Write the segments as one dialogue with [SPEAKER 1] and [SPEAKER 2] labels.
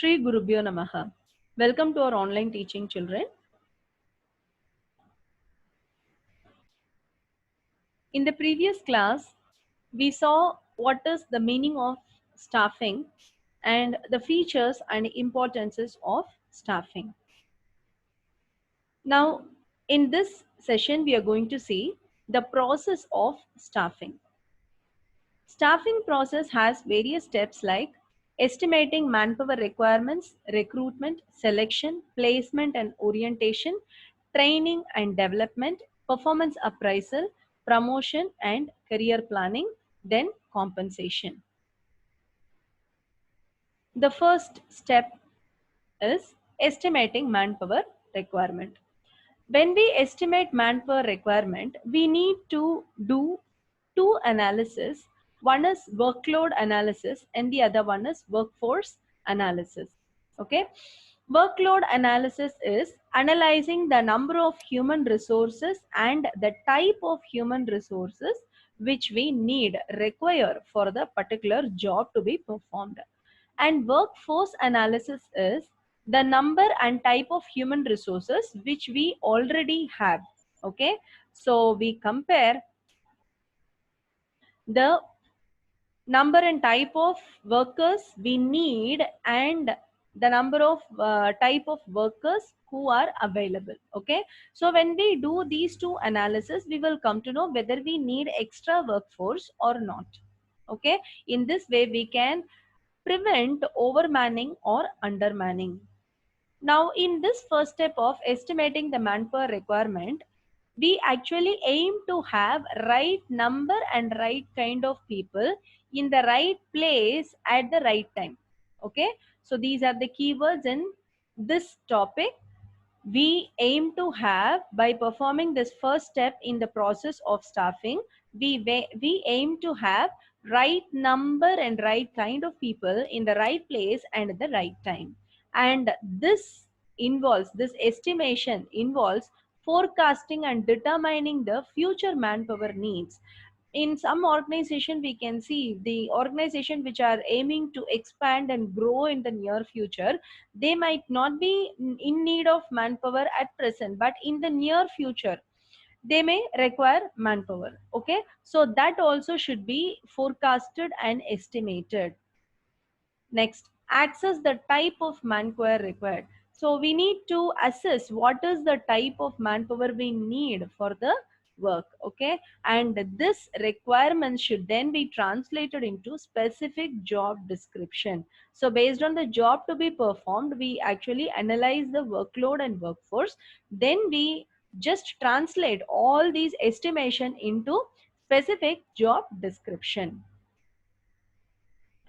[SPEAKER 1] Shri Gurubhyo Namaha. Welcome to our online teaching, children. In the previous class, we saw what is the meaning of staffing and the features and importances of staffing. Now, in this session, we are going to see the process of staffing. Staffing process has various steps like estimating manpower requirements, recruitment, selection, placement and orientation, training and development, performance appraisal, promotion and career planning, then compensation. The first step is estimating manpower requirement. When we estimate manpower requirement, we need to do two analysis. One is workload analysis and the other one is workforce analysis. Okay. Workload analysis is analyzing the number of human resources and the type of human resources which we require for the particular job to be performed. And workforce analysis is the number and type of human resources which we already have. Okay, so we compare the number and type of workers we need and the number of type of workers who are available. Okay, so when we do these two analysis, we will come to know whether we need extra workforce or not. Okay, in this way we can prevent overmanning or undermanning. Now, in this first step of estimating the manpower requirement, we actually aim to have right number and right kind of people in the right place at the right time. Okay, so these are the keywords in this topic. We aim to have, by performing this first step in the process of staffing, we aim to have right number and right kind of people in the right place and at the right time. And this estimation involves forecasting and determining the future manpower needs. In some organization, we can see the organization which are aiming to expand and grow in the near future, they might not be in need of manpower at present, but in the near future they may require manpower. Okay, so that also should be forecasted and estimated. Next, access the type of manpower required. So we need to assess what is the type of manpower we need for the work. Okay, and this requirement should then be translated into specific job description. So based on the job to be performed, we actually analyze the workload and workforce. Then we just translate all these estimation into specific job description.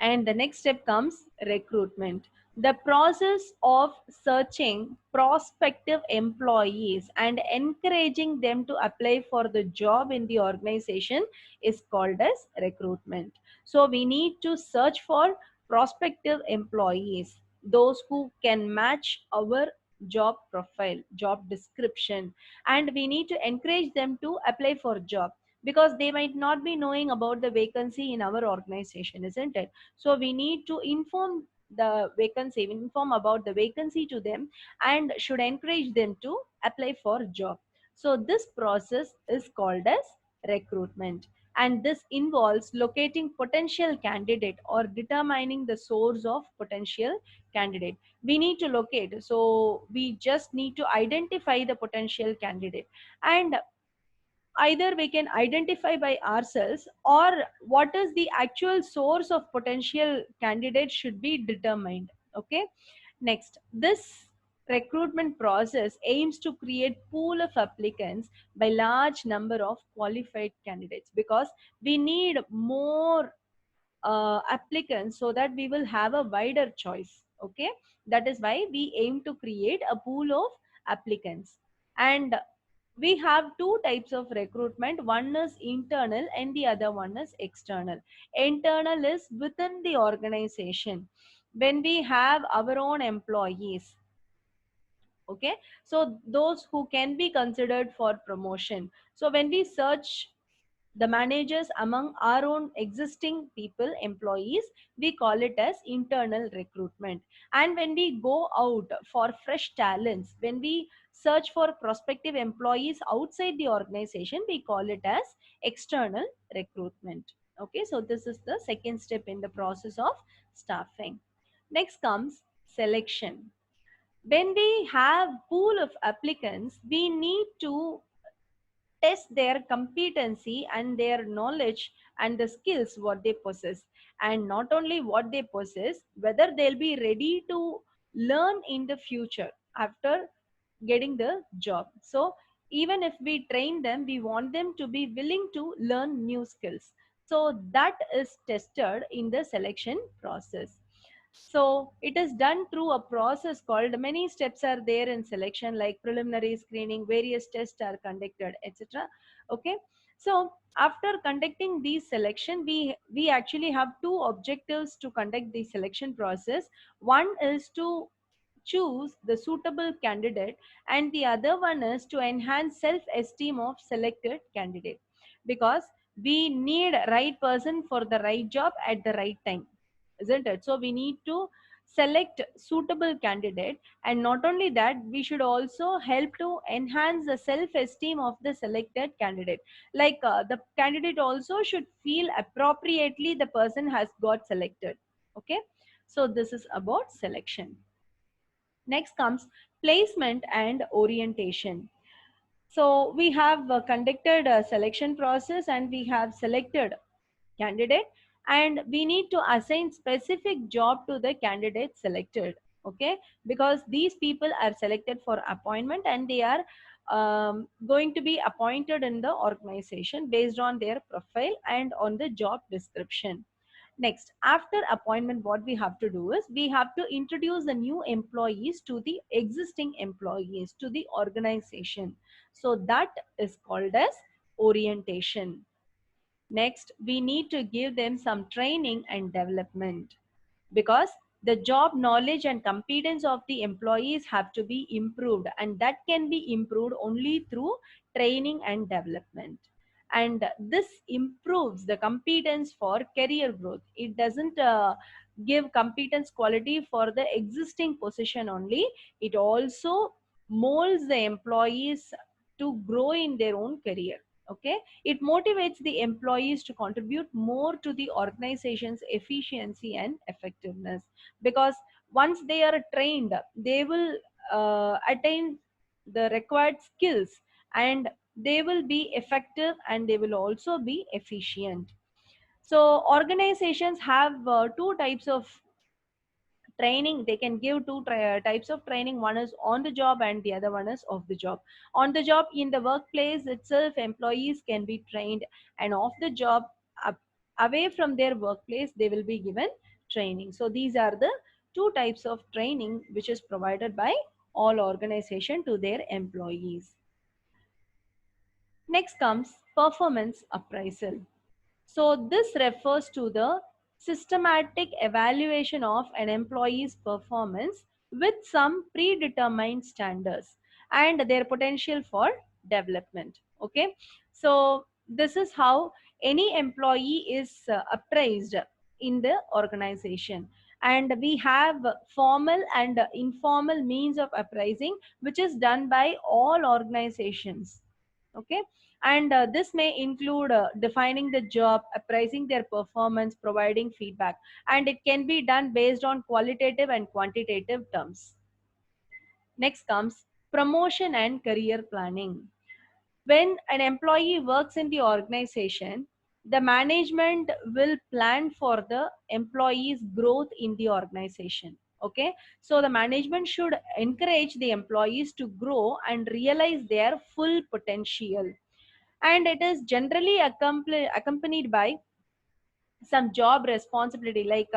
[SPEAKER 1] And the next step comes recruitment. The process of searching prospective employees and encouraging them to apply for the job in the organization is called as recruitment. So we need to search for prospective employees, those who can match our job profile, job description, and we need to encourage them to apply for job, because they might not be knowing about the vacancy in our organization, isn't it? So we need to inform about the vacancy to them and should encourage them to apply for job. So this process is called as recruitment, and this involves locating potential candidate or determining the source of potential candidate. We need to locate, so we just need to identify the potential candidate, and either we can identify by ourselves or what is the actual source of potential candidate should be determined. Okay, next, this recruitment process aims to create pool of applicants by large number of qualified candidates, because we need more applicants so that we will have a wider choice. Okay, that is why we aim to create a pool of applicants. And we have two types of recruitment. One is internal and the other one is external. Internal is within the organization, when we have our own employees. Okay, so those who can be considered for promotion. So when we search the managers among our own existing people, employees, we call it as internal recruitment. And when we go out for fresh talents, when we search for prospective employees outside the organization, we call it as external recruitment. Okay, so this is the second step in the process of staffing. Next comes selection. When we have pool of applicants, we need to test their competency and their knowledge and the skills what they possess, and not only what they possess, whether they'll be ready to learn in the future after getting the job. So even if we train them, we want them to be willing to learn new skills. So that is tested in the selection process. So it is done through a process called, many steps are there in selection, like preliminary screening, various tests are conducted, etc. Okay. So after conducting these selection, we actually have two objectives to conduct the selection process. One is to choose the suitable candidate, and the other one is to enhance self esteem of selected candidate, because we need right person for the right job at the right time, isn't it? So we need to select suitable candidate, and not only that, we should also help to enhance the self esteem of the selected candidate. Like the candidate also should feel appropriately the person has got selected. Okay, so this is about selection. Next comes placement and orientation. So we have conducted a selection process and we have selected candidate, and we need to assign specific job to the candidate selected. Okay, because these people are selected for appointment, and they are going to be appointed in the organization based on their profile and on the job description. Next, after appointment, what we have to do is we have to introduce the new employees to the existing employees to the organization. So that is called as orientation. Next, we need to give them some training and development, because the job knowledge and competence of the employees have to be improved, and that can be improved only through training and development. And this improves the competence for career growth. It doesn't give competence quality for the existing position only, it also molds the employees to grow in their own career. Okay, it motivates the employees to contribute more to the organization's efficiency and effectiveness, because once they are trained, they will attain the required skills, and they will be effective and they will also be efficient. So organizations have two types of training. They can give two types of training. One is on the job and the other one is off the job. On the job, in the workplace itself, employees can be trained, and off the job, up, away from their workplace, they will be given training. So these are the two types of training which is provided by all organization to their employees. Next comes performance appraisal. So this refers to the systematic evaluation of an employee's performance with some predetermined standards and their potential for development. Okay, so this is how any employee is appraised in the organization. And we have formal and informal means of appraising, which is done by all organizations. Okay, and this may include defining the job, appraising their performance, providing feedback, and it can be done based on qualitative and quantitative terms. Next comes promotion and career planning. When an employee works in the organization, the management will plan for the employee's growth in the organization. Okay, so the management should encourage the employees to grow and realize their full potential, and it is generally accompanied by some job responsibility, like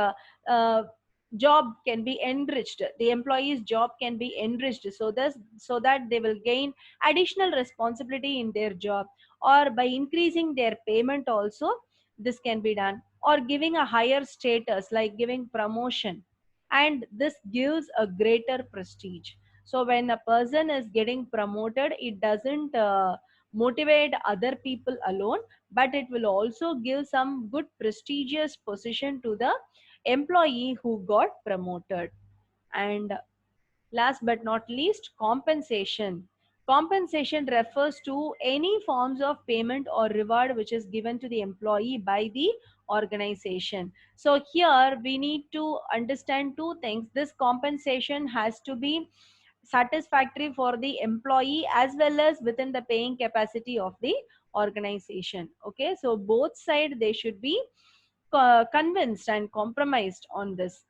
[SPEAKER 1] job can be enriched, the employee's job can be enriched, so that they will gain additional responsibility in their job, or by increasing their payment also, this can be done, or giving a higher status like giving promotion, and this gives a greater prestige. So when a person is getting promoted, it doesn't motivate other people alone, but it will also give some good prestigious position to the employee who got promoted. And last but not least, compensation. Compensation refers to any forms of payment or reward which is given to the employee by the organization. So here we need to understand two things. This compensation has to be satisfactory for the employee as well as within the paying capacity of the organization. Okay, so both side they should be convinced and compromised on this.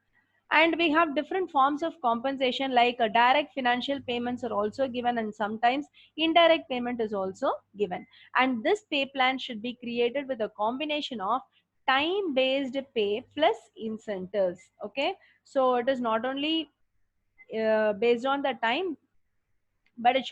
[SPEAKER 1] And we have different forms of compensation, like direct financial payments are also given, and sometimes indirect payment is also given. And this pay plan should be created with a combination of time based pay plus incentives. Okay, so it is not only based on the time, but it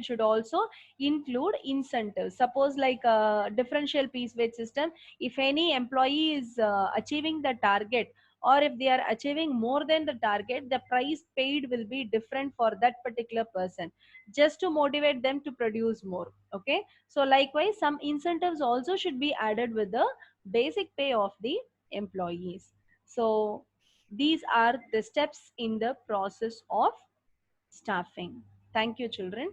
[SPEAKER 1] should also include incentives. Suppose like a differential piece wage system, if any employee is achieving the target, or if they are achieving more than the target, the price paid will be different for that particular person, just to motivate them to produce more. Okay, so likewise some incentives also should be added with the basic pay of the employees. So these are the steps in the process of staffing. Thank you, children.